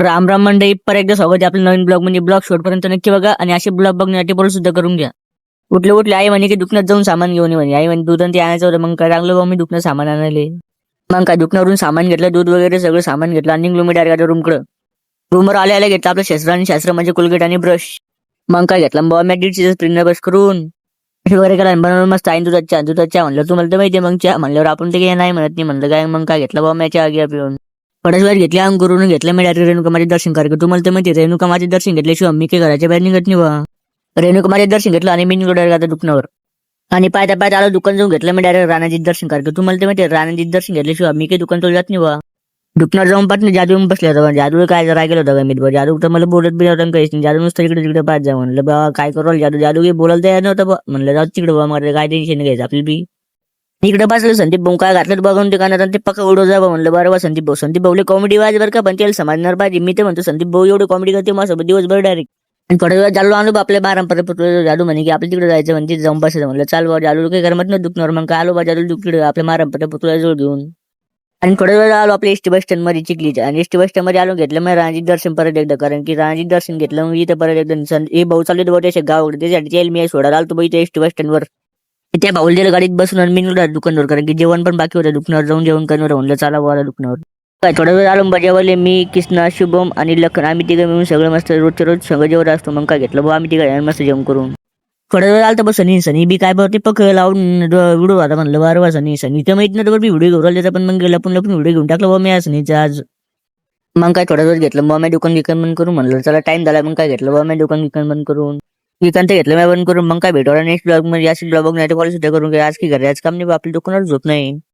राम राम मंडळी, परत एकदा स्वागत आहे आपल्या नवीन ब्लॉग म्हणजे ब्लॉग शेवटपर्यंत नक्की बघा आणि असे ब्लॉग बघण्यासाठी फॉलो सुद्धा करून घ्या. उठले उठले आई म्हणे की दुकानात जाऊन सामान घेऊन ये म्हणे. आई म्हणे दूध आणि ते आणायचं होतं. मग काय लागलो बा मी दुकानात सामान आणायला. मग काय दुकानावरून सामान घेतलं, दूध वगैरे सगळं सामान घेतलं आणि निघलो मी डायरेक्ट रूमकडं. रूमवर आल्या घेतलं आपलं शस्त्र आणि शास्त्र म्हणजे कोलगेट आणि ब्रश. मग काय घेतला बाबा मी दीडशे स्प्रिंगर ब्रश करून वगैरे केला बनवून मस्त आई दुधाच्या म्हणलं तुम्हाला तर माहिती मग चहा म्हणल्यावर आपण ते काही नाही म्हणत नाही म्हणलं काय. मग काय घेतलं बाबा मी चहा घ्या पिऊन थोड्याच वेळ घेतली अंगुरून घेतलं मी डायरेक्ट रेणुका माझे दर्शन करायचं. तुम्हाला तर माहिती रेणुका माझे दर्शन घेतल्याशिवाय मी काही घराच्या बाहेर निघत नाही बा. रेणुका माझे दर्शन घेतलं आणि मी निघलो डायरेक्ट आता दुकानावर आणि पायता पायता आलो दुकान जाऊन घेतलं मी डायरेक्ट राणाजी दर्शन करायचं. तुम्हाला तर माहिती राणाजी दर्शन घेतल्याशिवाय मी काही दुकान जात नाही बा. दुकानावर जाऊन पाहत नाही जादू बसले होता जादू काय जरा गेलं होतं मी जादू तर मला बोलत बी नव्हतं काहीच नाही. जादू नुसतं इकडे तिकडे पाहत जा म्हणलं बा काय करू जादू जादू काही बोलायला तयार नव्हतं बा. म्हणलं जाऊ तिकडे बा मला काय टेन्शन घ्यायचं आपली बी. इकडे बसलं संदीप भाऊ काय घातलं बघून दुकानात आणि ते पक्का उडो जा म्हणलं बरोबर संदीप भाऊले कॉमेडी वाज बरं का पण त्याला समजणार पाहिजे. मी तर म्हणतो संदीप भाऊ एवढी कॉमेडी करते माझ्यासोबत दिवसभर डायरेक्ट. आणि थोड्या वेळ चाललो आणू आपल्या बारापर्यंत जादू म्हणे की आपल्या तिकडे जायचं म्हणजे जाऊन बसायचं म्हणलं चाल बा जादू काही करमत नाही दुखणार. मग काय आलो बा जादू तिकडे आपल्या मारापर्यंत पुतळ्या जवळ घेऊन आणि थोड्या वेळ आलो आपल्या एसटी बस स्टँड मध्ये चिखलीच्या आणि एसटी बस स्टँड मध्ये आलो घेतलं मी राणजी दर्शन परत एकदा कारण की राणजी दर्शन घेतलं मग इथं परत एकदा हे भाऊ चालले होते गावाकडे त्याच्यासाठी मी सोडायला आलो इथे एसटी बस स्टँडवर. त्या भाऊला दिलं गाडीत बसून आणि मी निघालो दुकानावर कारण की जेवण पण बाकी होतं दुकानावर जाऊन जेवण करणार म्हणलं चला बोला दुकानावर. काय थोडा वेळ आलो बजावले मी कृष्णा शुभम आणि लखन आम्ही तिघं मिळून सगळं मस्त रोजच्या रोज सगळं जेवण असतो. मग काय घेतलं बा आम्ही तिघं मस्त जेवण करून थोडा वेळ आलता बस सनी बी काय बघते पक लावून व्हिडिओ आता म्हणलं बरं सनी तर माहित नव्हतं बी व्हिडिओ घेऊन राहिला पण मग लपून व्हिडिओ घेऊन टाकलं बा मी सनीचा आज. मग काय थोडा वेळ घेतलं बा मी दुकान बंद करून म्हणलं चला टाइम झाला. मग काय घेतलं बा मी दुकान बंद करून विकांत घेतलं मी बंद करून मग काय भेटवला नेक्स्ट ब्लॉग मध्ये अशी ब्लॉग नाही फॉलो सुद्धा करून आज की घरी आज काम नाही आपल्या दुकानावर झोप नाही.